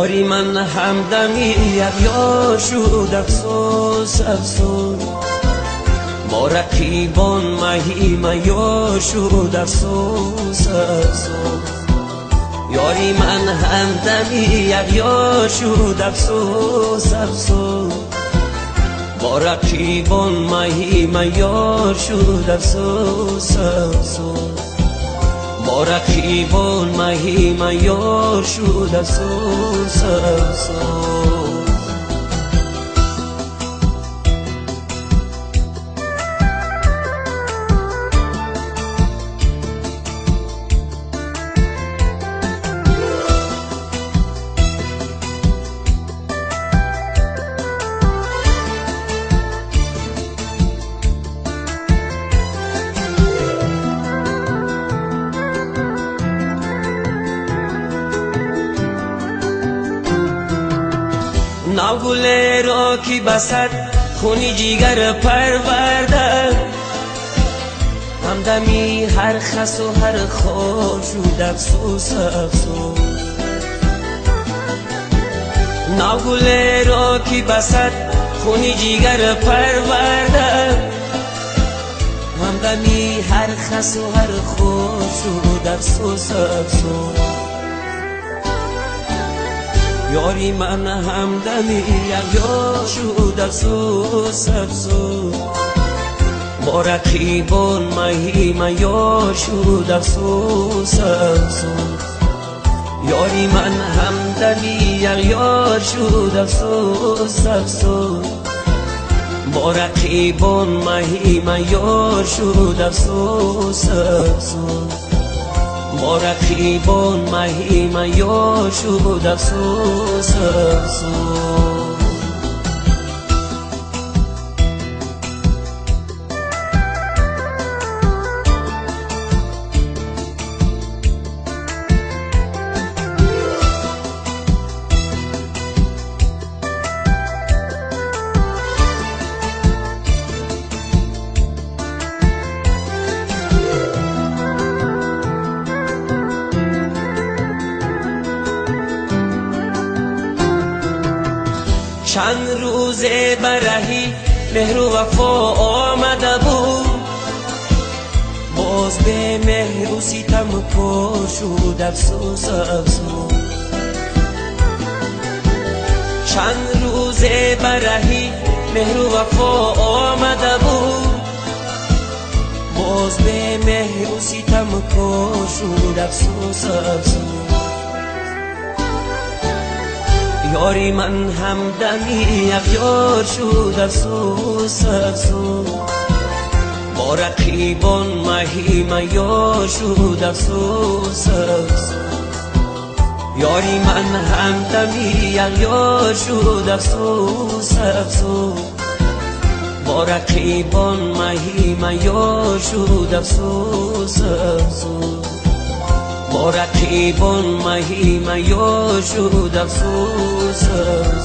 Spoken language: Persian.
یاری من همدمی یک یار شد افسوس افسوس، ما رقیبان مهیم یار شد افسوس افسوس. یاری من همدمی یک یار شد افسوس افسوس، با رقیبان مهیم یار شد افسوس افسوس، با رقیبان مهیم یار شد افسوس افسوس. ناگل را کی بسد خونی جیگر پرورده، همدمی هر خس و هر خار شد افسوس افسوس. ناگل را کی بسد خونی جیگر پرورده، همدمی هر خس و هر خار شد افسوس افسوس. یاری من همدمی یک یار شد افسوس افسوس، با رقیبان مهیم یار شد افسوس افسوس. یاری من همدمی یک یار شد افسوس افسوس، با رقیبان مهیم یار شد افسوس افسوس، با رقیبان مهیم یار شد افسوس افسوس. چند روزه برهی مهر و وفا آمده بود، باز به مهر و ستم پر شد افسوس افسوس. چند روزه برهی مهر و وفا آمده بود، باز به مهر و ستم پر شد افسوس افسوس. یاری من همدمی یک یار شد افسوس افسوس، با رقیبان مهیم یار شد افسوس افسوس. یاری من همدمی یک یار شد افسوس افسوس، با رقیبان مهیم یار شد افسوس افسوس، با رقیبان مهیم یار شد افسوس افسوس.